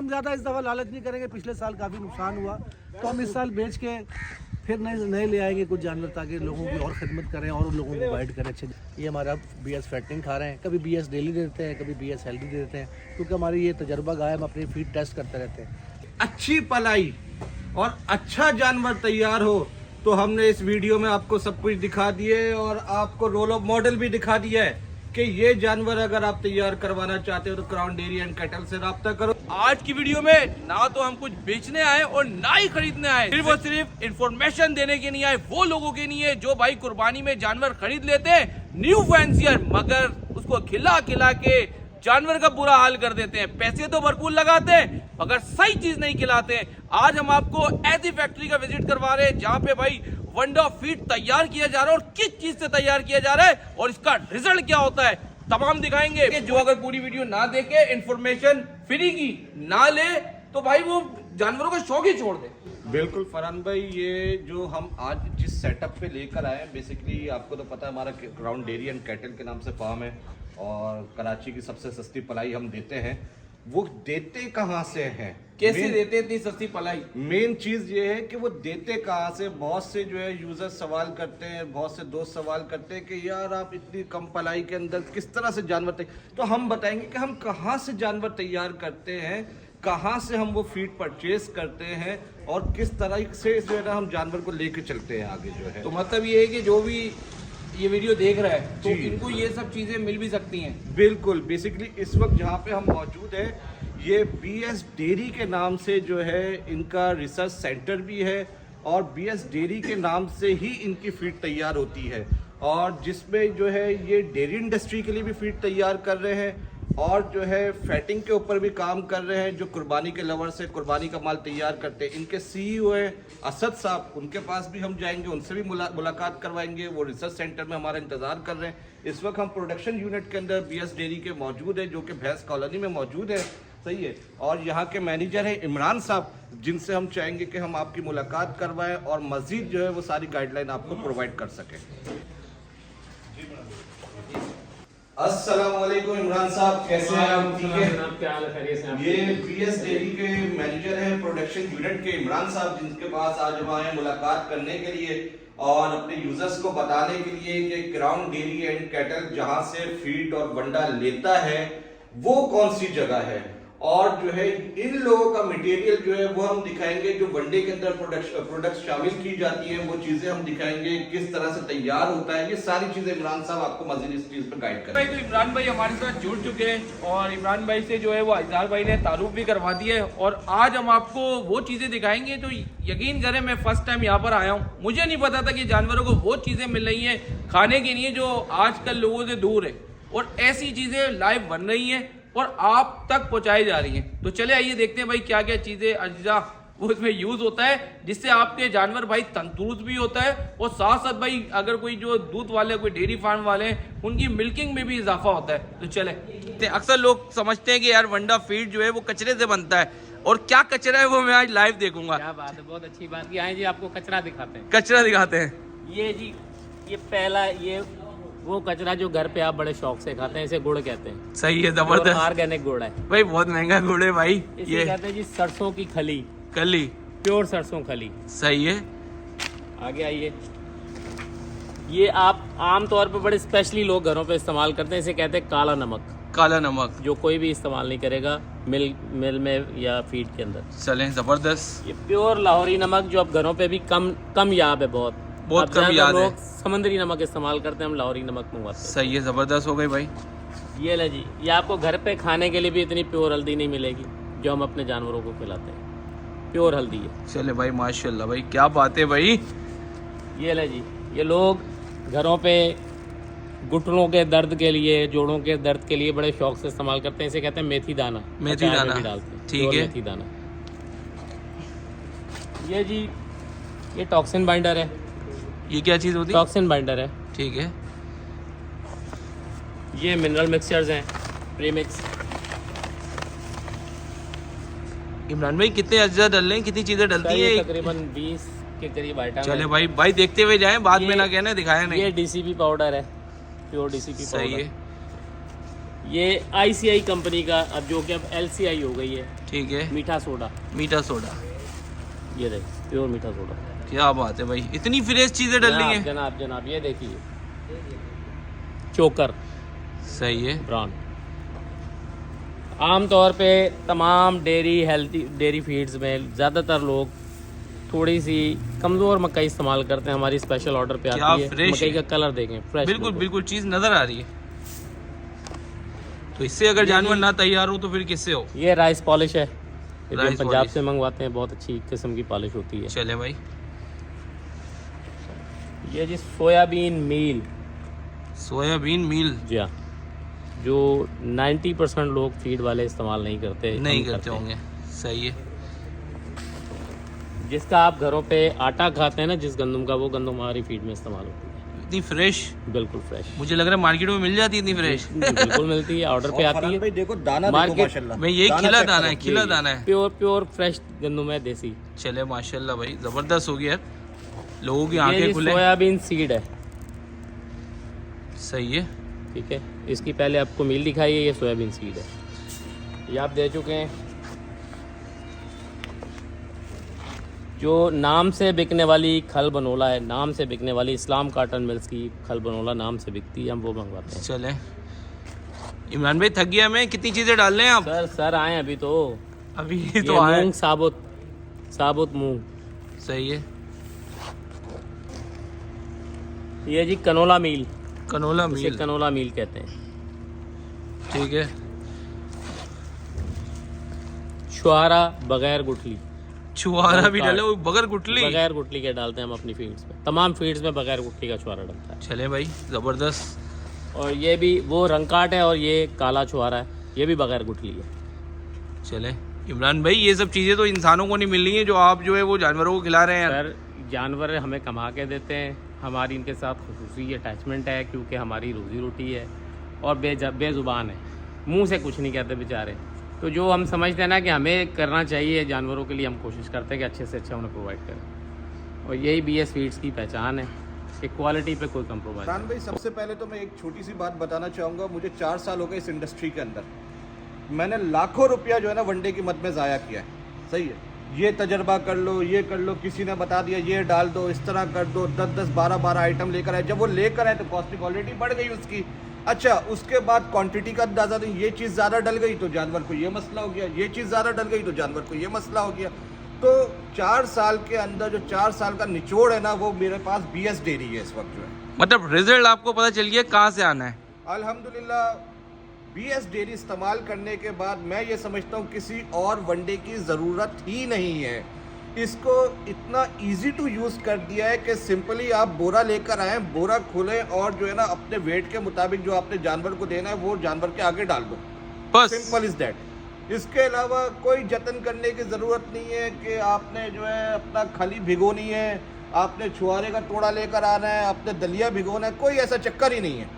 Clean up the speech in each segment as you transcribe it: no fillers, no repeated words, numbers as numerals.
हम ज़्यादा इस दफ़ा लालच नहीं करेंगे, पिछले साल काफ़ी नुकसान हुआ तो हम इस साल बेच के फिर नए ले आएंगे कुछ जानवर, ताकि लोगों की और खिदमत करें और उन लोगों को गाइड करें अच्छे। ये हमारा BS फैटनिंग खा रहे हैं, कभी BS डेली दे देते हैं, कभी BS हेल्दी दे देते हैं, क्योंकि हमारी ये तजर्बा गाय, हम अपनी फीड टेस्ट करते रहते हैं। अच्छी पलाई और अच्छा जानवर तैयार हो तो हमने इस वीडियो में आपको सब कुछ दिखा दिए और आपको रोल ऑफ मॉडल भी दिखा दिया है कि ये जानवर अगर आप तैयार करवाना चाहते हो तो क्राउन डेयरी एंड कैटल से राब्ता करो। आज की वीडियो में ना तो हम कुछ बेचने आए और ना ही खरीदने आए, सिर्फ और सिर्फ इंफॉर्मेशन देने के नहीं आए, वो लोगों के लिए जो भाई कुर्बानी में जानवर खरीद लेते हैं न्यू फैंसियर, मगर उसको खिला खिला के जानवर का बुरा हाल कर देते हैं। पैसे तो भरपूर लगाते हैं मगर सही चीज नहीं खिलाते हैं। आज हम आपको ऐसी फैक्ट्री का विजिट करवा रहे हैं जहाँ पे भाई वंडा फीड तैयार किया जा रहा है और किस चीज से तैयार किया जा रहा है और इसका रिजल्ट क्या होता है तमाम दिखाएंगे। जो अगर पूरी वीडियो ना देखे, इंफॉर्मेशन फ्री की ना ले तो भाई वो जानवरों का शौक ही छोड़ दे। बिल्कुल फरहान भाई, ये जो हम आज जिस सेटअप पे लेकर आए हैं, बेसिकली आपको तो पता है हमारा क्राउन डेयरी एंड कैटल के नाम से फार्म है और कराची की सबसे सस्ती पलाई हम देते हैं। वो देते कहाँ से हैं, कैसे देते इतनी सस्ती पलाई? मेन चीज ये है कि वो देते कहाँ से। बहुत से जो है यूजर सवाल करते हैं, बहुत से दोस्त सवाल करते हैं कि यार आप इतनी कम पलाई के अंदर किस तरह से जानवर तैयार, तो हम बताएंगे कि हम कहाँ से जानवर तैयार करते हैं, कहाँ से हम वो फीड परचेज करते हैं और किस तरह से जो है ना हम जानवर को लेके चलते हैं आगे जो है। तो मतलब ये है कि जो भी ये वीडियो देख रहा है तो इनको ये सब चीजें मिल भी सकती हैं। बिल्कुल, बेसिकली इस वक्त जहाँ पे हम मौजूद हैं ये BS डेयरी के नाम से जो है इनका रिसर्च सेंटर भी है और BS डेयरी के नाम से ही इनकी फीड तैयार होती है और जिसमें जो है ये डेयरी इंडस्ट्री के लिए भी फीड तैयार कर रहे हैं और जो है फैटिंग के ऊपर भी काम कर रहे हैं। जो कुर्बानी के लवर से कुर्बानी का माल तैयार करते हैं, इनके CEO है असद साहब, उनके पास भी हम जाएंगे, उनसे भी मुलाकात करवाएंगे। वो रिसर्च सेंटर में हमारा इंतजार कर रहे हैं। इस वक्त हम प्रोडक्शन यूनिट के अंदर BS डेयरी के मौजूद है जो कि भैंस कॉलोनी में मौजूद है, सही है। और यहाँ के मैनेजर हैं इमरान साहब, जिनसे हम चाहेंगे कि हम आपकी मुलाकात करवाएं और मजीद जो है वो सारी गाइडलाइन आपको प्रोवाइड कर सकें। अस्सलाम वालेकुम इमरान साहब, कैसे हैं आप? ठीक है, क्या हाल है? ये BS डेयरी के मैनेजर हैं प्रोडक्शन यूनिट के इमरान साहब, जिनके पास आज हम आए मुलाकात करने के लिए और अपने यूजर्स को बताने के लिए कि क्राउन डेयरी एंड कैटल जहां से फीड और वंडा लेता है वो कौन सी जगह है और जो है इन लोगों का मटेरियल जो है वो हम दिखाएंगे। जो वनडे के अंदर प्रोडक्ट्स शामिल की जाती है वो चीजें हम दिखाएंगे, किस तरह से तैयार होता है, ये सारी चीजें इमरान साहब आपको मजीद इस चीज पर गाइड करेंगे। तो इमरान भाई हमारे साथ जुड़ चुके हैं और इमरान भाई से जो है वो इजहार भाई ने तारुफ भी करवा दिया है और आज हम आपको वो चीजें दिखाएंगे जो यकीन करें मैं फर्स्ट टाइम यहाँ पर आया हूँ, मुझे नहीं पता था कि जानवरों को वो चीजें मिल रही है खाने के लिए जो आजकल लोगों से दूर है और ऐसी चीजें लाइव बन रही है और आप तक पहुंचाई जा रही हैं। तो चले आइए देखते हैं भाई क्या क्या चीजें अज्जा वो इसमें यूज होता है जिससे आपके जानवर भाई तंदुरुस्त भी होता है और साथ साथ भाई अगर कोई जो दूध वाले कोई डेयरी फार्म वाले हैं उनकी मिल्किंग में भी इजाफा होता है। तो चले, अक्सर लोग समझते हैं कि यार वंडा फीड जो है वो कचरे से बनता है और क्या कचरा है वो मैं आज लाइव देखूंगा। क्या बात है, बहुत अच्छी बात की। आए जी आपको कचरा दिखाते हैं। कचरा दिखाते हैं। ये जी ये पहला ये वो कचरा जो घर पे आप बड़े शौक से खाते हैं, इसे गुड़ कहते हैं। सही है, जबरदस्त ऑर्गेनिक गुड़ है भाई, बहुत महंगा गुड़ है भाई। इसे कहते हैं जी सरसों की खली, कली, प्योर सरसों खली। सही है। आगे आइए, ये आप आम तौर पे बड़े स्पेशली लोग घरों पे इस्तेमाल करते हैं, इसे कहते हैं काला नमक। काला नमक जो कोई भी इस्तेमाल नहीं करेगा मिल में या फीड के अंदर। चलें, जबरदस्त। ये प्योर लाहौरी नमक जो अब घरों पे भी कम याद है, बहुत कम याद है। लोग समुद्री नमक इस्तेमाल करते हैं, हम लाहौरी नमक मंगवाते हैं। सही है, जबरदस्त हो गई भाई। ये ले जी, ये आपको घर पे खाने के लिए भी इतनी प्योर हल्दी नहीं मिलेगी जो हम अपने जानवरों को खिलाते हैं। प्योर हल्दी है। चले भाई, माशाल्लाह भाई, क्या बात है भाई। ये ले जी, ये लोग घरों पे घुटनों के दर्द के लिए, जोड़ों के दर्द के लिए बड़े शौक से इस्तेमाल करते हैं, इसे कहते हैं मेथी दाना। मेथी दाना डालते हैं, ठीक है। मेथी दाना। ये जी, ये टॉक्सिन बाइंडर है। ये क्या चीज़ होती है? टॉक्सिन बाइंडर है, ठीक है। ये मिनरल मिक्सचर्स हैं, प्रीमिक्स। इमरान भाई कितने अज्जा डल रहे हैं, कितनी चीज़ें डलती हैं? तकरीबन 20 के करीब आइटम। चले भाई, भाई देखते हुए जाएं, बाद में ना कहना दिखाया नहीं। ये DCP पाउडर है, प्योर DCP सही पाउडर। है। ये ICI कंपनी का, अब जो कि अब LCI हो गई है, ठीक है, मीठा सोडा। मीठा सोडा। ये देख, प्योर मीठा सोडा। क्या बात है भाई, इतनी फ्रेश चीजें डल रही हैं। जनाब जनाब ये देखिए, चोकर सही है। ब्रांड। आमतौर पे तमाम डेयरी फीड्स में ज़्यादातर लोग थोड़ी सी कमज़ोर मकई इस्तेमाल करते हैं। हमारी स्पेशल ऑर्डर पे क्या आती है। फ्रेश मकई है। का कलर देखें, फ्रेश बिल्कुल बिल्कुल चीज नजर आ रही है। तो इससे अगर जानवर ना तैयार हो तो फिर किससे हो? ये राइस पॉलिश है, ये भी हम राइस पंजाब पॉलिश। से मंगवाते हैं, बहुत अच्छी किस्म की पॉलिश होती है। चले भाई। ये जी सोयाबीन मील, सोयाबीन मील जी हाँ, जो 90% लोग फीड वाले इस्तेमाल नहीं करते, नहीं हम करते हैं। होंगे। सही है। जिसका आप घरों पे आटा खाते हैं ना, जिस गंदम का, वो गंदम हमारी फीड में इस्तेमाल होती है। इतनी फ्रेश, बिल्कुल फ्रेश। मुझे लग रहा है मार्केट में मिल जाती है इतनी फ्रेश। बिल्कुल मिलती है, ऑर्डर पे आती है। भाई देखो दाना, देखो मार्केट माशाल्लाह। मैं ये दाना खिला चेक दाना करो। है, खिला दाना है। प्योर फ्रेश गंदम है, देसी। चले माशाल्लाह भाई, जबरदस्त हो गया यार, लोगों की ये आंखें जी खुले। सोयाबीन सीड है, सही है। ठीक है। इसकी पहले आपको मील दिखाई है, ये सोयाबीन सीड है, ये आप दे चुके हैं। जो नाम से बिकने वाली खल बनोला है, नाम से बिकने वाली इस्लाम कॉटन मिल्स की खल बनोला नाम से बिकती है, हम वो मंगवाते हैं। चले इमरान भाई, थक गया मैं, कितनी चीजें डाल रहे हैं आप? सर आए अभी तो, अभी ये तो आए। मूंग साबुत मूंग। सही है। ये जी कनोला मील, कनोला इसे मील, कनोला मील कहते हैं। ठीक है। छुआरा बगैर गुठली, छुआरा भी डाले, वो बगैर गुटली। बगैर गुठली के डालते हैं हम अपनी फीड्स में। तमाम फीड्स में बगैर गुठली का छुआरा डलता है। चले भाई, जबरदस्त। और ये भी वो रंगकाट है, और ये काला छुआरा है, ये भी बगैर गुठली है। चले इमरान भाई, ये सब चीज़ें तो इंसानों को नहीं मिल रही हैं जो आप जो है वो जानवरों को खिला रहे हैं यार। सर जानवर हमें कमा के देते हैं, हमारी इनके साथ खुसूसी अटैचमेंट है, क्योंकि हमारी रोज़ी रोटी है, और बेज़ुबान है, मुंह से कुछ नहीं कहते बेचारे। तो जो हम समझते हैं ना कि हमें करना चाहिए जानवरों के लिए, हम कोशिश करते हैं कि अच्छे से अच्छा उन्हें प्रोवाइड करें। और यही BS फीड्स की पहचान है कि क्वालिटी पे कोई कंप्रोमाइज़ खान नहीं। भाई, सबसे पहले तो मैं एक छोटी सी बात बताना चाहूँगा। मुझे 4 साल हो गए इस इंडस्ट्री के अंदर। मैंने लाखों रुपया जो है ना वनडे की मद में ज़ाया किया है। सही है, ये तजर्बा कर लो, ये कर लो, किसी ने बता दिया ये डाल दो, इस तरह कर दो, 10-10, 12-12 आइटम लेकर आए। जब वो लेकर आए तो कॉस्टिंग ऑलरेडी बढ़ गई उसकी। अच्छा, उसके बाद क्वांटिटी का अंदाजा नहीं, ये चीज़ ज़्यादा डल गई तो जानवर को ये मसला हो गया, ये चीज़ ज़्यादा डल गई तो जानवर को ये मसला हो गया। तो 4 साल के अंदर जो 4 साल का निचोड़ है ना, वो मेरे पास BS डेयरी है इस वक्त जो है। मतलब रिजल्ट आपको पता चल गया कहाँ से आना है? अल्हम्दुलिल्लाह BS डेयरी इस्तेमाल करने के बाद मैं ये समझता हूँ किसी और वनडे की ज़रूरत ही नहीं है। इसको इतना इजी टू यूज़ कर दिया है कि सिंपली आप बोरा लेकर आएँ, बोरा खोलें और जो है ना अपने वेट के मुताबिक जो आपने जानवर को देना है वो जानवर के आगे डाल दो। बस सिंपल इज़ दैट। इसके अलावा कोई जतन करने की ज़रूरत नहीं है कि आपने जो है अपना खली भिगोनी है, आपने छुआरे का तोड़ा लेकर आना है, आपने दलिया भिगोना है, कोई ऐसा चक्कर ही नहीं है।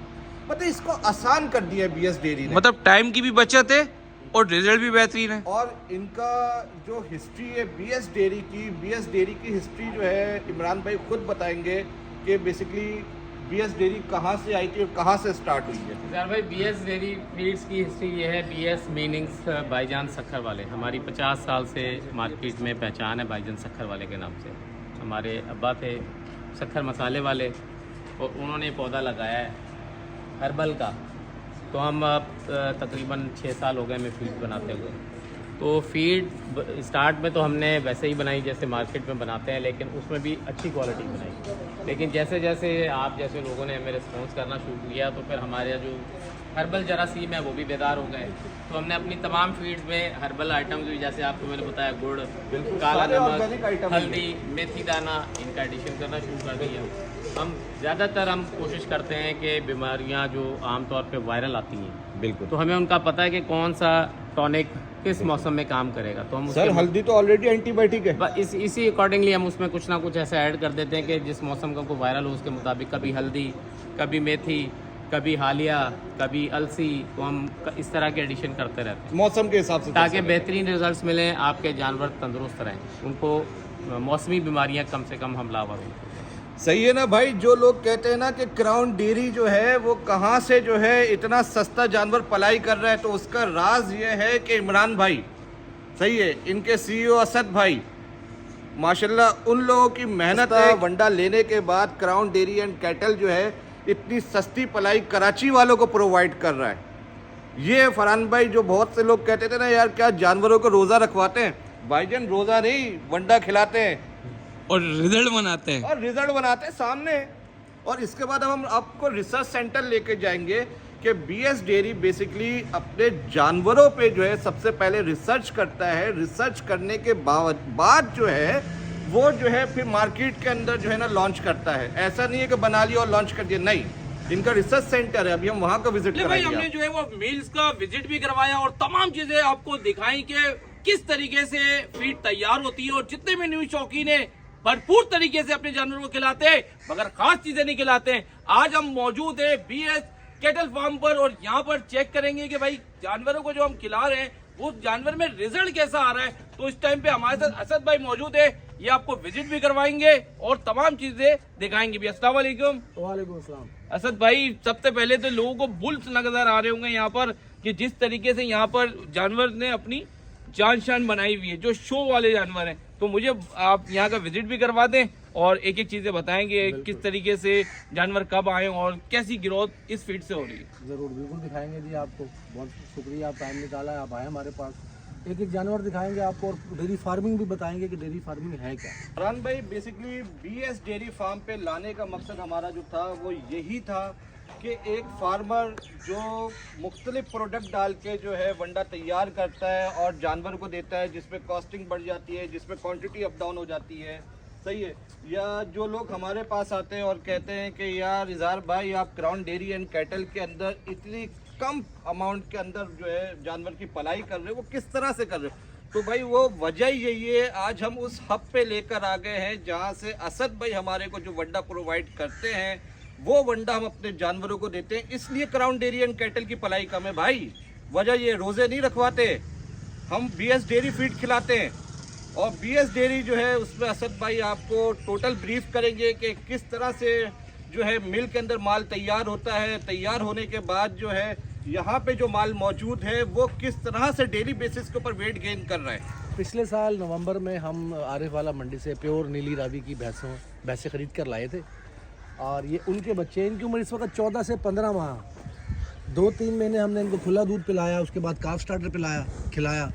मतलब इसको आसान कर दिया है BS डेयरी ने। मतलब टाइम की भी बचत है और रिजल्ट भी बेहतरीन है। और इनका जो हिस्ट्री है BS डेयरी की हिस्ट्री जो है इमरान भाई खुद बताएंगे कि बेसिकली BS डेयरी कहाँ से आई थी और कहाँ से स्टार्ट हुई है। सर भाई BS डेयरी फीड्स की हिस्ट्री ये है। BS मीनिंग्स भाईजान शक्कर वाले, हमारी 50 साल से मार्केट में पहचान है भाईजान शक्कर वाले के नाम से। हमारे अब्बा थे शक्कर मसाले वाले, और उन्होंने पौधा लगाया है हर्बल का। तो हम अब तकरीबन 6 साल हो गए हमें फीड बनाते हुए। तो फीड स्टार्ट में तो हमने वैसे ही बनाई जैसे मार्केट में बनाते हैं, लेकिन उसमें भी अच्छी क्वालिटी बनाई। लेकिन जैसे जैसे आप जैसे लोगों ने हमें रिस्पॉन्स करना शुरू किया, तो फिर हमारे जो हर्बल जरासीम है वो भी बेदार हो गए। तो हमने अपनी तमाम फीड्स में हर्बल आइटम्स भी, जैसे आपको मैंने बताया, गुड़, काला सारे organic नमक, item हल्दी, मेथी दाना, इनका एडिशन करना शुरू कर दिया। हम ज़्यादातर कोशिश करते हैं कि बीमारियां जो आमतौर पे वायरल आती हैं, बिल्कुल, तो हमें उनका पता है कि कौन सा टॉनिक किस मौसम में काम करेगा। तो हम सर हल्दी तो ऑलरेडी एंटीबायोटिक है। इसी अकॉर्डिंगली हम उसमें कुछ ना कुछ ऐसा ऐड कर देते हैं कि जिस मौसम का कोई वायरल हो उसके मुताबिक, कभी हल्दी, कभी मेथी, कभी हालिया, कभी अलसी, तो हम इस तरह के एडिशन करते रहते हैं मौसम के हिसाब से, ताकि बेहतरीन रिजल्ट्स मिलें, आपके जानवर तंदुरुस्त रहें, उनको मौसमी बीमारियां कम से कम हमलावर हों। सही है ना भाई। जो लोग कहते हैं ना कि क्राउन डेयरी जो है वो कहाँ से जो है इतना सस्ता जानवर पलाई कर रहा है, तो उसका राज ये है कि इमरान भाई, सही है, इनके सीईओ असद भाई, माशाल्लाह उन लोगों की मेहनत है। वंडा लेने के बाद क्राउन डेयरी एंड कैटल जो है इतनी सस्ती पलाई कराची वालों को प्रोवाइड कर रहा है। ये फरहान भाई, जो बहुत से लोग कहते थे ना यार क्या जानवरों को रोज़ा रखवाते हैं, भाईजान रोज़ा नहीं, वंडा खिलाते हैं और रिजल्ट बनाते हैं सामने। और इसके बाद हम आपको रिसर्च सेंटर लेके जाएंगे कि बीएस डेयरी बेसिकली अपने जानवरों पे जो है सबसे पहले रिसर्च करता है। रिसर्च करने के बाद जो है वो जो है फिर मार्केट के अंदर जो है ना लॉन्च करता है। ऐसा नहीं है कि बना लिया और लॉन्च कर दिया, नहीं, इनका रिसर्च सेंटर है। अभी हम वहाँ का विजिट भाई हमने जो है वो मिल्स का विजिट भी करवाया और तमाम चीजें आपको दिखाई कि किस तरीके से फीड तैयार होती है। और जितने भी न्यूज शौकीन है भरपूर तरीके से अपने जानवरों को खिलाते हैं, मगर खास चीजें नहीं खिलाते हैं। आज हम मौजूद है बीएस कैटल फार्म पर और यहाँ पर चेक करेंगे कि भाई जानवरों को जो हम खिला रहे हैं उस जानवर में रिजल्ट कैसा आ रहा है। तो इस टाइम पे हमारे साथ असद भाई मौजूद है, ये आपको विजिट भी करवाएंगे और तमाम चीजें दिखाएंगे भी। अस्सलाम वालेकुम। वालेकुम अस्सलाम। असद भाई, सबसे पहले तो लोगों को बुल्स नजर आ रहे होंगे यहाँ पर कि जिस तरीके से यहाँ पर जानवर ने अपनी जान शान बनाई हुई है, जो शो वाले जानवर हैं। तो मुझे आप यहाँ का विजिट भी करवा दें और एक एक चीजें बताएंगे किस तरीके से जानवर कब आए और कैसी ग्रोथ इस फीड से हो रही है। ज़रूर, बिल्कुल दिखाएंगे जी आपको। बहुत शुक्रिया, आप टाइम निकाला है, आप आए हमारे पास। एक एक जानवर दिखाएंगे आपको और डेयरी फार्मिंग भी बताएंगे कि डेयरी फार्मिंग है क्या। फरहान भाई, बेसिकली बीएस डेयरी फार्म पे लाने का मकसद हमारा जो था वो यही था कि एक फार्मर जो मुख्तलिफ प्रोडक्ट डाल के जो है वंडा तैयार करता है और जानवर को देता है, जिसमें कॉस्टिंग बढ़ जाती है, जिसमें क्वांटिटी अप डाउन हो जाती है, सही है। या जो लोग हमारे पास आते हैं और कहते हैं कि यार इज़हार भाई आप क्राउन डेयरी एंड कैटल के अंदर इतनी कम अमाउंट के अंदर जो है जानवर की पलाई कर रहे हो, वो किस तरह से कर रहे हो, तो भाई वो वजह यही है। आज हम उस हब पे लेकर आ गए हैं जहाँ से असद भाई हमारे को जो वंडा प्रोवाइड करते हैं वो वंडा हम अपने जानवरों को देते हैं। इसलिए क्राउन डेयरी एंड कैटल की पलाई कम है भाई। वजह ये रोज़े नहीं रखवाते, हम बीएस डेयरी फीड खिलाते हैं। और बीएस डेयरी जो है उसमें असद भाई आपको टोटल ब्रीफ करेंगे कि किस तरह से जो है मिल के अंदर माल तैयार होता है। तैयार होने के बाद जो है यहाँ पे जो माल मौजूद है वो किस तरह से डेली बेसिस के ऊपर वेट गेन कर रहा है। पिछले साल नवंबर में हम आरिफ वाला मंडी से प्योर नीली रावी की भैंसें खरीद कर लाए थे और ये उनके बच्चे, इनकी उम्र इस वक्त 14 से 15 माह। 2-3 महीने हमने इनको खुला दूध पिलाया, उसके बाद काफ स्टार्टर खिलाया,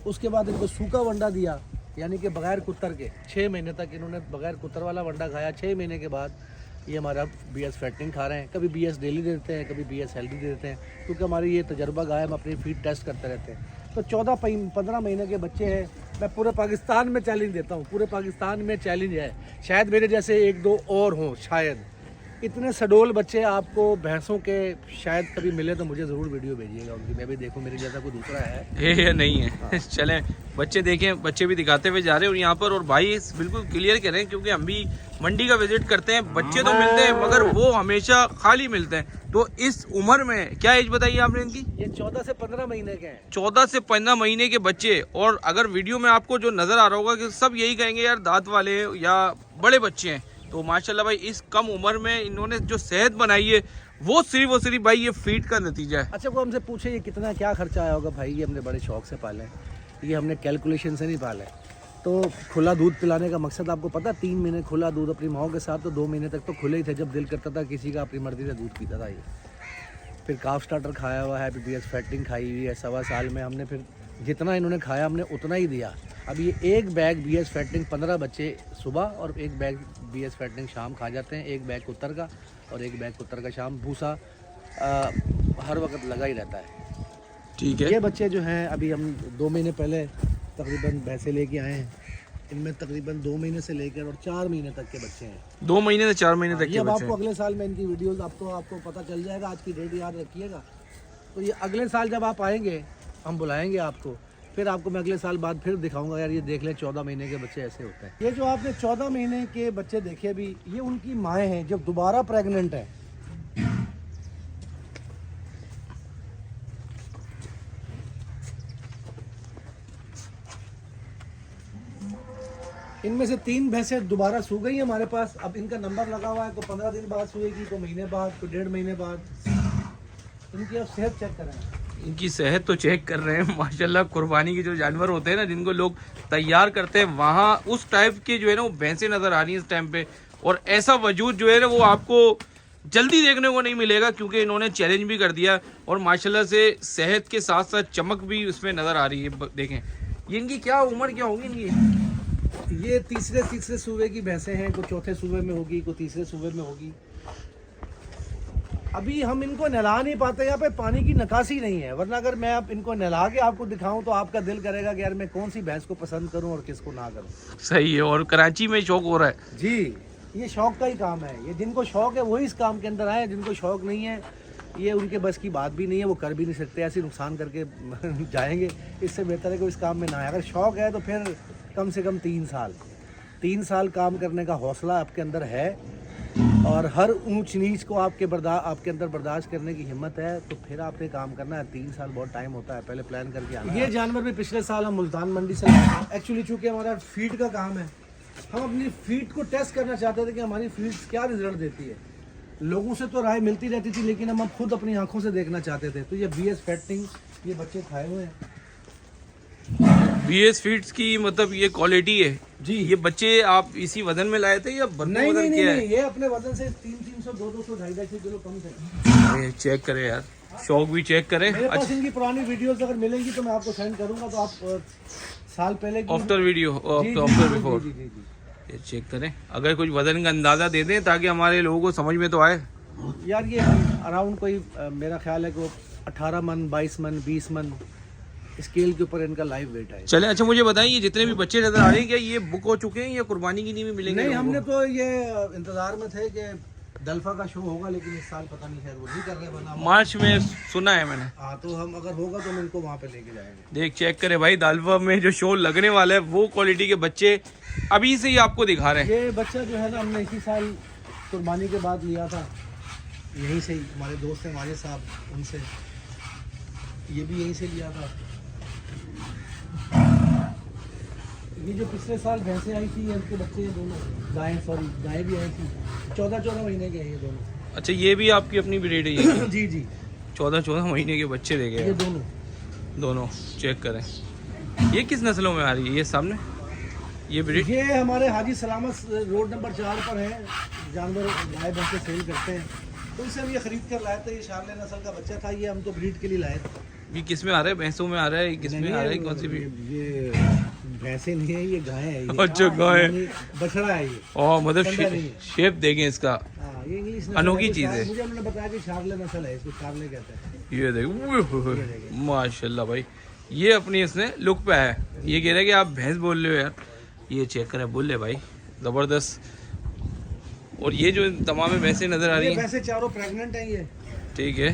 उसके बाद इनको सूखा वंडा दिया, यानी कि बगैर कुत्तर के 6 महीने तक इन्होंने बगैर कुत्तर वाला वंडा खाया। 6 महीने के बाद ये हमारा बीएस फैटिंग खा रहे हैं। कभी बीएस डेली देते हैं, कभी बीएस हेल्दी देते हैं, क्योंकि हमारी ये तजर्बा गाय, हम अपनी फीड टेस्ट करते रहते हैं। तो 14-15 महीने के बच्चे हैं। मैं पूरे पाकिस्तान में चैलेंज देता हूँ, पूरे पाकिस्तान में चैलेंज है, शायद मेरे जैसे 1-2 और हों, शायद इतने सडोल बच्चे आपको भैंसों के शायद कभी मिले तो मुझे ज़रूर वीडियो भेजिएगा उनकी, मैं भी देखूँ मेरे जैसा कोई दूसरा है ये नहीं है। चलें बच्चे देखें, बच्चे भी दिखाते हुए जा रहे हैं और यहाँ पर, और भाई बिल्कुल क्लियर करें क्योंकि हम भी मंडी का विजिट करते हैं, बच्चे तो मिलते हैं मगर वो हमेशा खाली मिलते हैं। तो इस उम्र में क्या एज बताइए आपने इनकी? ये 14 से 15 महीने के हैं। 14 से 15 महीने के बच्चे। और अगर वीडियो में आपको जो नज़र आ रहा होगा कि सब यही कहेंगे यार दांत वाले या बड़े बच्चे हैं। तो माशाल्लाह भाई इस कम उम्र में इन्होंने जो सेहत बनाई है वो सिर्फ भाई ये फीड का नतीजा है। अच्छा, वो हमसे पूछे ये कितना क्या खर्चा आया होगा, भाई ये हमने बड़े शौक से पाले हैं, ये हमने कैलकुलेशन से नहीं पाले। तो खुला दूध पिलाने का मकसद आपको पता, 3 महीने खुला दूध अपनी माओ के साथ, तो 2 महीने तक तो खुले ही थे, जब दिल करता था किसी का अपनी मर्जी से दूध पीता था ये। फिर काफ स्टार्टर खाया हुआ है, बीएस फैटिंग खाई हुई है। 1.25 साल में हमने फिर जितना इन्होंने खाया हमने उतना ही दिया। अब ये एक बैग बीएस फैटिंग 15 बच्चे सुबह और एक बैग बीएस फैटिंग शाम खा जाते हैं। एक बैग कुत्तर का और एक बैग कुत्तर का शाम। भूसा हर वक्त लगा ही रहता है। ठीक है। ये बच्चे जो हैं अभी हम 2 महीने पहले तकरीबन भैंसे लेके आए हैं, इनमें तकरीबन 2 महीने से लेकर और 4 महीने तक के बच्चे हैं। 2 महीने से 4 महीने तक के अब बच्चे आपको अगले साल में इनकी वीडियोस आपको पता चल जाएगा। आज की डेट याद रखिएगा। तो ये अगले साल जब आप आएंगे हम बुलाएंगे आपको, फिर आपको मैं अगले साल बाद फिर दिखाऊंगा यार ये देख लें 14 महीने के बच्चे ऐसे होते हैं। ये जो आपने 14 महीने के बच्चे देखे अभी, ये उनकी माएँ हैं जो दोबारा प्रेग्नेंट हैं। इनमें से 3 भैंसें दोबारा सू गई हैं हमारे पास। अब इनका नंबर लगा हुआ है, को 15 दिन बाद सूएगी, को महीने बाद, को 1.5 महीने बाद। इनकी अब सेहत चेक करें। इनकी सेहत तो चेक कर रहे हैं माशाल्लाह। कुर्बानी के जो जानवर होते हैं ना, जिनको लोग तैयार करते हैं, वहाँ उस टाइप के जो है ना वो भैंसें नज़र आ रही हैं इस टाइम पे। और ऐसा वजूद जो है ना वो आपको जल्दी देखने को नहीं मिलेगा, क्योंकि इन्होंने चैलेंज भी कर दिया और माशाल्लाह से सेहत के साथ साथ चमक भी उसमें नज़र आ रही है। देखें ये इनकी क्या उम्र क्या होगी इनकी? ये तीसरे सूबे की भैंसें हैं, को चौथे सूबे में होगी, को तीसरे सूबे में होगी। अभी हम इनको नहला नहीं पाते, यहाँ पे पानी की निकासी नहीं है, वरना अगर मैं अब इनको नहला के आपको दिखाऊं तो आपका दिल करेगा कि यार मैं कौन सी भैंस को पसंद करूं और किसको ना करूं। सही है, और कराची में शौक हो रहा है जी। ये शौक का ही काम है, ये जिनको शौक है वही इस काम के अंदर आए, जिनको शौक नहीं है ये उनके बस की बात भी नहीं है, वो कर भी नहीं सकते, ऐसे नुकसान करके जाएंगे। इससे बेहतर है कि इस काम में ना आए। अगर शौक है तो फिर कम से कम 3 साल काम करने का हौसला आपके अंदर है और हर ऊंच नीच को आपके अंदर बर्दाश्त करने की हिम्मत है, तो फिर आपने काम करना है। 3 साल बहुत टाइम होता है, पहले प्लान करके आना। ये जानवर भी पिछले साल हम मुल्तान मंडी से लाए। एक्चुअली चूँकि हमारा फीड का काम है, हम अपनी फीड को टेस्ट करना चाहते थे कि हमारी फीड क्या रिजल्ट देती है। लोगों से तो राय मिलती रहती थी, लेकिन हम खुद अपनी आंखों से देखना चाहते थे। तो ये BS फैटिंग, ये बच्चे खाए हुए हैं। BS फीड्स की मतलब ये क्वालिटी है जी। ये बच्चे आप इसी वजन में लाए थे या नहीं, ये अपने वजन से 300, 200, 250 किलो कम थे। चेक करें यार, शौक भी चेक करें। मेरे पास इनकी पुरानी वीडियोस अगर मिलेंगी तो मैं आपको सेंड करूंगा, तो आप साल पहले की आफ्टर वीडियो, आफ्टर बिफोर ये चेक करें। अगर कुछ वजन का अंदाजा दे दें ताकि हमारे लोगों को समझ में तो आए। यार ये अराउंड कोई मेरा ख्याल है कि 18 मन, 22 मन, 20 मन स्केल के ऊपर इनका लाइव वेट है। चले, अच्छा मुझे बताइए, ये जितने भी बच्चे नजर आ रहे हैं क्या ये बुक हो चुके हैं या कुर्बानी की नहीं मिलेंगे? नहीं, हमने तो ये इंतजार में थे कि दल्फा का शो होगा, लेकिन इस साल पता नहीं शायद वो नहीं कर रहे, बना मार्च में सुना है मैंने। हाँ, तो हम अगर होगा तो हम इनको वहाँ पे लेके जाएंगे। देख चेक करे भाई, दालवा में जो शो लगने वाला है वो क्वालिटी के बच्चे अभी से ही आपको दिखा रहे हैं। ये बच्चा जो है ना हमने इसी साल कुर्बानी के बाद लिया था, यहीं से ही। हमारे दोस्त हैं वाजिद साहब, उनसे ये भी यहीं से लिया था। ये जो पिछले साल भैंसें आई थी, इनके बच्चे ये दोनों, गाय भी आई थी, 14 महीने के हैं ये दोनों। अच्छा ये भी आपकी अपनी ब्रीड है ये? जी जी, 14 महीने के बच्चे दे गए ये दोनों। चेक करें ये किस नस्लों में आ रही है? ये सामने ये ब्रीड, ये हमारे हाजी सलामत रोड नंबर 4 पर है, जानवर गाय भैंसे सेल करते हैं, तो इसे हम ये खरीद कर लाए थे। ये शार्ले नस्ल का बच्चा था, ये हम तो ब्रीड के लिए लाए थे। ये किस में आ रहा है? भैंसों में आ रहा है? किस में आ रहा है? कौन सी ब्रीड? ये भैंसे नहीं है, ये गाय है। अच्छा गाय, बछड़ा है ये। और मतलब शेप देखें इसका, हाँ, ये इंग्लिश अनोखी चीज है। मुझे उन्होंने बताया कि शार्ले नस्ल है, इसको शार्ले कहते हैं। ये देखो माशाल्लाह भाई, ये अपनी इसने लुक पे है। ये कह रहा है कि आप भैंस बोल रहे हो यार, ये चेक करें, बोल ले भाई, जबरदस्त। और ये जो तमाम भैंसें नजर आ रही हैं, वैसे चारों प्रेग्नेंट हैं ये। ठीक है,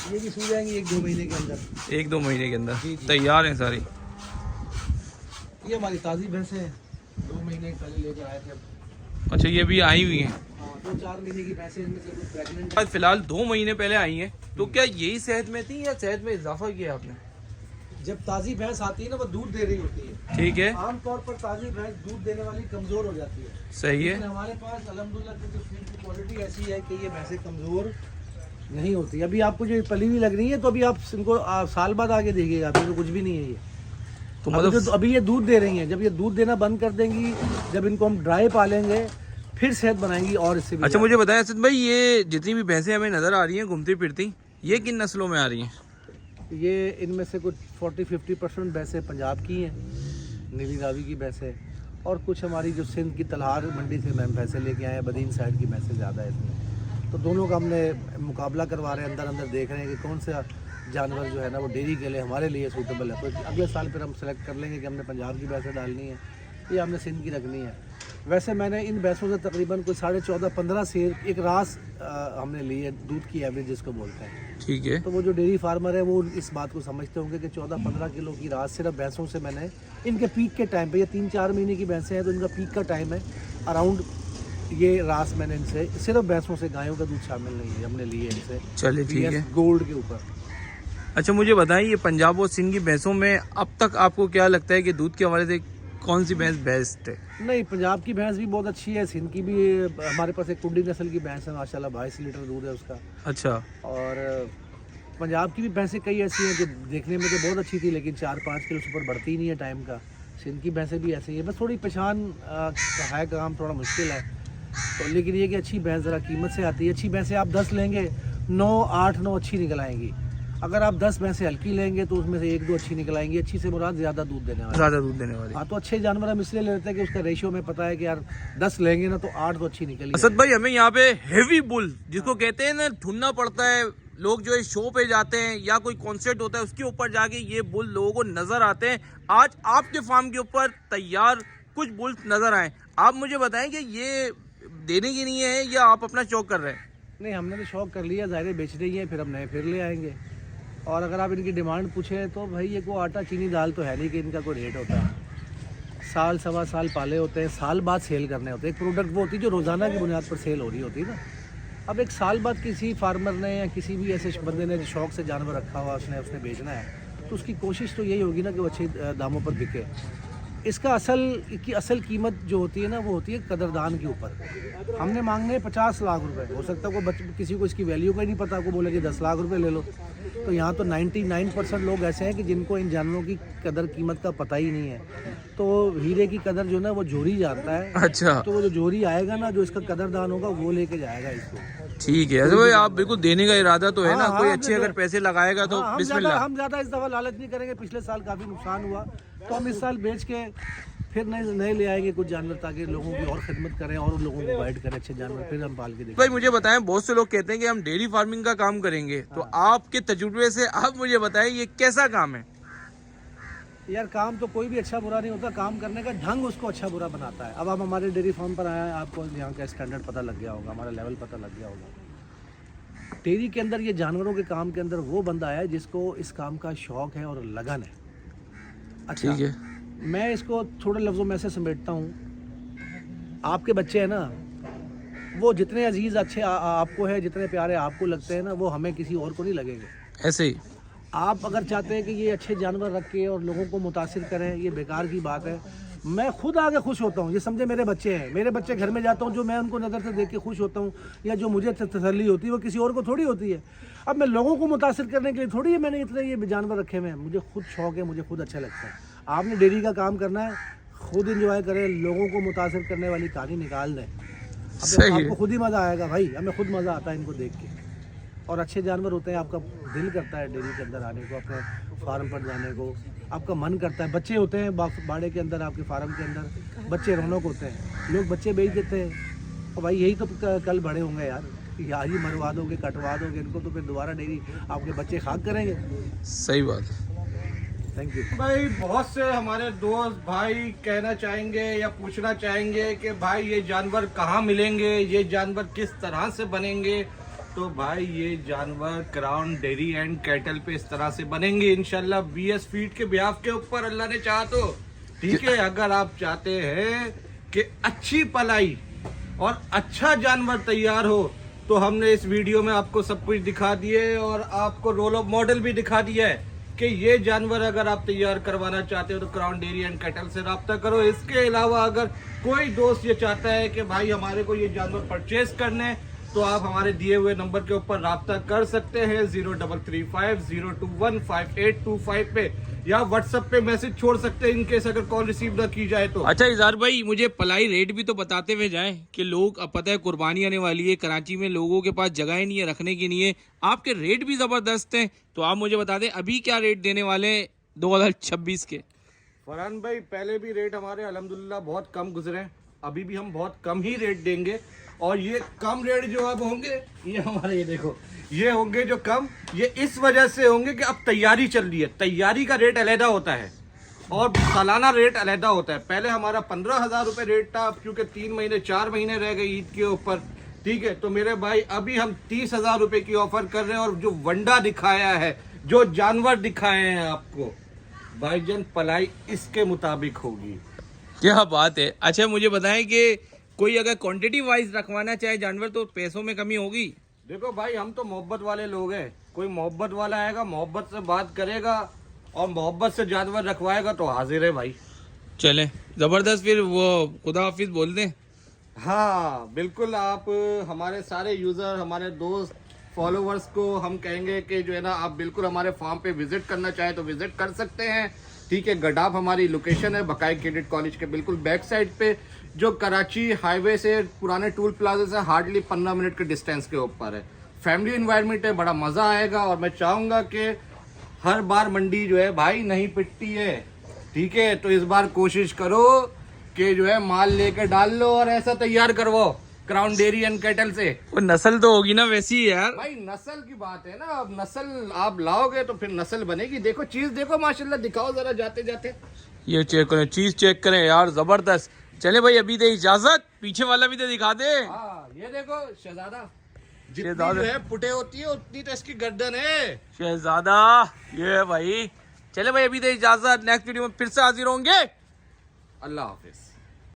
ये भी सूख जाएंगी 1-2 महीने के अंदर। 1-2 महीने के अंदर तैयार हैं सारी। ये हमारी ताज़ी भैंसें हैं, 2 महीने पहले लेकर आए थे। अच्छा ये भी आई हुई हैं? 2-4 महीने की भैंसें, इनमें से कुछ प्रेग्नेंट है। फिलहाल 2 महीने पहले आई हैं, तो क्या यही सेहत में थी या सेहत में इजाफा किया आपने? जब ताज़ी भैंस आती है ना, वो दूध दे रही होती है। ठीक है, आमतौर पर ताज़ी भैंस दूध देने वाली कमज़ोर हो जाती है। सही है। लेकिन हमारे पास अल्हम्दुलिल्लाह क्योंकि फीड की क्वालिटी ऐसी है कि ये भैंसें कमज़ोर नहीं होती। अभी आपको जो पली हुई लग रही है, तो अभी आप इनको साल बाद आगे देखिएगा, अभी तो कुछ भी नहीं है ये। तो मतलब अभी ये दूध दे रही हैं, जब ये दूध देना बंद कर देंगी, जब इनको हम ड्राई पालेंगे, फिर सेहत बनाएंगी और इससे भी। अच्छा मुझे बताएं असद भाई, ये जितनी भी भैंसें हमें नज़र आ रही हैं घूमती फिरती, ये किन नस्लों में आ रही हैं? ये इनमें से कुछ 40-50% भैंसें पंजाब की हैं, नीली रावी की भैंसें, और कुछ हमारी जो सिंध की तलहार मंडी से मैम भैंसें लेके आए हैं, बदीन साइड की भैंसें ज़्यादा है इसमें। तो दोनों का हमने मुकाबला करवा रहे हैं, अंदर देख रहे हैं कि कौन सा जानवर जो है ना वो डेयरी के लिए हमारे लिए सूटेबल है। तो अगले साल फिर हम सेलेक्ट कर लेंगे कि हमने पंजाब की भैंसें डालनी है या हमने सिंध की रखनी है। वैसे मैंने इन भैंसों से तकरीबन कोई 14.5-15 सेर एक रास हमने ली है, दूध की एवरेज जिसको बोलते हैं। ठीक है, तो वो जो डेयरी फार्मर है वो इस बात को समझते होंगे कि 14-15 किलो की रास सिर्फ भैंसों से मैंने इनके पीक के टाइम पे, ये 3-4 महीने की भैंसें हैं तो इनका पीक का टाइम है अराउंड, ये रास मैंने इनसे सिर्फ भैंसों से, गायों का दूध शामिल नहीं है, हमने लिए इनसे। चलिए ठीक है, गोल्ड के ऊपर। अच्छा मुझे बताएं, ये पंजाब और सिंध की भैंसों में अब तक आपको क्या लगता है कि दूध के हवाले से कौन सी भैंस बेस्ट है? नहीं, पंजाब की भैंस भी बहुत अच्छी है, सिंध की भी। हमारे पास एक कुंडी नस्ल की भैंस है माशाल्लाह, 22 लीटर दूध है उसका। अच्छा। और पंजाब की भी भैंसें कई ऐसी हैं जो देखने में तो बहुत अच्छी थी, लेकिन 4-5 किलो से ऊपर बढ़ती ही नहीं है टाइम का। सिंध की भैंसें भी ऐसी है, बस थोड़ी पहचान है, काम थोड़ा मुश्किल है तो। लेकिन ये कि अच्छी भैंस ज़रा कीमत से आती है। अच्छी भैंसें आप 10 लेंगे, 9, 8, 9 अच्छी निकल आएंगी। अगर आप 10 भैंसें हल्की लेंगे तो उसमें से 1-2 अच्छी निकल आएंगी। अच्छी से मुराद ज़्यादा दूध देने वाली। ज़्यादा दूध देने वाली। हाँ, तो अच्छे जानवर हम इसलिए लेते हैं कि उसका रेशियो में पता है कि यार 10 लेंगे ना तो 8 तो अच्छी निकलेगी। असद भाई, हमें यहाँ पे हेवी बुल जिसको कहते हैं ना, ढूंढना पड़ता है। लोग जो है शो पे जाते हैं या कोई कॉन्सर्ट होता है उसके ऊपर जाके ये बुल लोगों को नजर आते हैं। आज आपके फार्म के ऊपर तैयार कुछ बुल नजर आए, आप मुझे बताएं कि ये देने के लिए है या आप अपना शौक कर रहे हैं? नहीं, हमने तो शौक कर लिया, ज़ाहिर बेचने ही है, फिर हम नए फिर ले आएंगे। और अगर आप इनकी डिमांड पूछें तो भाई ये कोई आटा चीनी दाल तो है नहीं कि इनका कोई रेट होता है। साल सवा साल पाले होते हैं, साल बाद सेल करने होते हैं। एक प्रोडक्ट वो होती है जो रोज़ाना की बुनियाद पर सेल हो रही होती है ना। अब एक साल बाद किसी फार्मर ने या किसी भी ऐसे बंदे ने जो शौक से जानवर रखा हुआ उसने बेचना है, तो उसकी कोशिश तो यही होगी ना कि वो अच्छे दामों पर बिके। इसका असल कीमत जो होती है ना, वो होती है कदरदान के ऊपर। हमने मांगने 50 लाख रुपए, हो सकता है कोई किसी को इसकी वैल्यू का ही नहीं पता, को बोले कि 10 लाख रुपए ले लो। तो यहाँ तो 99% लोग ऐसे हैं कि जिनको इन जानवरों की कदर कीमत का पता ही नहीं है। तो हीरे की कदर जो ना वो जोरी जानता है। अच्छा। तो वो जो जोरी आएगा ना, जो इसका कदरदान होगा, वो लेके जाएगा इसको। ठीक है। तो भाई आप बिल्कुल देने का इरादा तो है ना? हाँ, कोई हाँ, अच्छे अगर पैसे लगाएगा तो बिस्मिल्लाह। हम ज़्यादा इस दफ़ा लालच नहीं करेंगे। पिछले साल काफ़ी नुकसान हुआ तो हम इस साल बेच के फिर नए ले आएंगे कुछ जानवर, ताकि लोगों की और खिदमत करें और लोगों को गाइड करें अच्छे जानवर, फिर हम पाल के देखें। भाई मुझे बताएं, बहुत से लोग कहते हैं कि हम डेयरी फार्मिंग का काम करेंगे, तो आपके तजुर्बे से आप मुझे बताएं ये कैसा काम है? यार, काम तो कोई भी अच्छा बुरा नहीं होता, काम करने का ढंग उसको अच्छा बुरा बनाता है। अब आप हमारे डेयरी फार्म पर आए हैं, आपको यहाँ का स्टैंडर्ड पता लग गया होगा, हमारा लेवल पता लग गया होगा। डेयरी के अंदर ये जानवरों के काम के अंदर वो बंदा है जिसको इस काम का शौक है और लगन है। अच्छा, ठीक है। मैं इसको थोड़े लफ्ज़ों में ऐसे समेटता हूँ। आपके बच्चे हैं ना, वो जितने अजीज़ अच्छे आपको है, जितने प्यारे आपको लगते हैं ना, वो हमें किसी और को नहीं लगेंगे। ऐसे ही आप अगर चाहते हैं कि ये अच्छे जानवर रख के और लोगों को मुतासिर करें, ये बेकार की बात है। मैं खुद आगे खुश होता हूँ, ये समझे मेरे बच्चे हैं, मेरे बच्चे घर में जाता हूँ, जो मैं उनको नज़र से देख के खुश होता हूँ या जो मुझे तसल्ली होती है वो किसी और को थोड़ी होती है। अब मैं लोगों को मुतासिर करने के लिए थोड़ी है मैंने इतने ये जानवर रखे हुए हैं। मुझे खुद शौक है, मुझे खुद अच्छा लगता है। आपने डेयरी का काम करना है, खुद इंजॉय करें, लोगों को मुतासिर करने वाली कहानी निकाल दें। अब आपको खुद ही मज़ा आएगा भाई, हमें खुद मज़ा आता है इनको देख के। और अच्छे जानवर होते हैं, आपका दिल करता है डेयरी के अंदर आने को, अपने फार्म पर जाने को, आपका मन करता है। बच्चे होते हैं बाड़े के अंदर, आपके फार्म के अंदर बच्चे रौनक होते हैं, लोग बच्चे बेच देते हैं। और भाई यही तो कल बड़े होंगे यार, यार ही मरवा दोगे, कटवा दोगे इनको, तो फिर दोबारा डेयरी आपके बच्चे खाक करेंगे। सही बात है। थैंक यू भाई। बहुत से हमारे दोस्त भाई कहना चाहेंगे या पूछना चाहेंगे कि भाई ये जानवर कहाँ मिलेंगे, ये जानवर किस तरह से बनेंगे। तो भाई ये जानवर क्राउन डेयरी एंड कैटल पे इस तरह से बनेंगे इंशाल्लाह, BS फीड के ब्याफ के ऊपर, अल्लाह ने चाहा तो। ठीक है, अगर आप चाहते हैं कि अच्छी पलाई और अच्छा जानवर तैयार हो, तो हमने इस वीडियो में आपको सब कुछ दिखा दिए और आपको रोल ऑफ मॉडल भी दिखा दिया है कि ये जानवर अगर आप तैयार करवाना चाहते हो तो क्राउन डेयरी एंड कैटल से रब्ता करो। इसके अलावा अगर कोई दोस्त ये चाहता है कि भाई हमारे को ये जानवर परचेज करने, तो आप हमारे दिए हुए नंबर के ऊपर राब्ता कर सकते हैं 033502155825 पे, या व्हाट्सएप पे मैसेज छोड़ सकते हैं इनकेस अगर कॉल रिसीव ना की जाए तो। अच्छा इज़हार भाई, मुझे पलाई रेट भी तो बताते हुए जाएं कि लोग, अब पता है कुर्बानी आने वाली है, कराची में लोगों के पास जगह ही नहीं है रखने के लिए, आपके रेट भी ज़बरदस्त हैं, तो आप मुझे बता दें अभी क्या रेट देने वाले 2026 के? फरहान भाई, पहले भी रेट हमारे अल्हम्दुलिल्लाह बहुत कम गुजरे हैं, अभी भी हम बहुत कम ही रेट देंगे। और ये कम रेट जो अब होंगे, ये हमारे, ये देखो, ये होंगे जो कम, ये इस वजह से होंगे कि अब तैयारी चल रही है। तैयारी का रेट अलहदा होता है और सालाना रेट अलहदा होता है। पहले हमारा 15,000 रुपये रेट था, अब क्योंकि 3 महीने 4 महीने रह गए ईद के ऊपर, ठीक है, तो मेरे भाई अभी हम 30,000 रुपये की ऑफर कर रहे हैं। और जो वंडा दिखाया है, जो जानवर दिखाए हैं आपको भाईजान, पलाई इसके मुताबिक होगी। क्या बात है। अच्छा मुझे बताएं कि कोई अगर क्वांटिटी वाइज रखवाना चाहे जानवर तो पैसों में कमी होगी? देखो भाई, हम तो मोहब्बत वाले लोग हैं, कोई मोहब्बत वाला आएगा, मोहब्बत से बात करेगा और मोहब्बत से जानवर रखवाएगा तो हाजिर है भाई। चले जबरदस्त, फिर वो खुदा हाफिज बोल दें। हाँ बिल्कुल, आप हमारे सारे यूज़र, हमारे दोस्त, फॉलोवर्स को हम कहेंगे कि जो है ना, आप बिल्कुल हमारे फार्म पे विजिट करना चाहें तो विजिट कर सकते हैं। ठीक है, गडाफ हमारी लोकेशन है बकाई कैडेट कॉलेज के बिल्कुल बैक साइड पे, जो कराची हाईवे से पुराने टूल प्लाजा से हार्डली 15 मिनट के डिस्टेंस के ऊपर है। फैमिली इन्वायरमेंट है, बड़ा मज़ा आएगा। और मैं चाहूँगा कि हर बार मंडी जो है भाई नहीं पिटती है, ठीक है, तो इस बार कोशिश करो कि जो है माल लेके डाल लो और ऐसा तैयार करवाओ क्राउन डेयरी एंड कैटल से। वो नस्ल तो होगी ना वैसी ही यार। भाई नस्ल की बात है ना, अब नस्ल आप लाओगे तो फिर नस्ल बनेगी। देखो चीज देखो माशाल्लाह, दिखाओ जरा जाते जाते। ये चेक करें, चीज चेक करें यार, जबरदस्त। चले भाई अभी दे इजाजत, पीछे वाला भी तो दिखा दे। हाँ ये देखो शहजादा, जितनी शहजादा। जो है पुटे होती है उतनी तो इसकी गर्दन है। शहजादा ये भाई। चले भाई अभी दे इजाजत, नेक्स्ट वीडियो में फिर से हाजिर होंगे। अल्लाह हाफिज।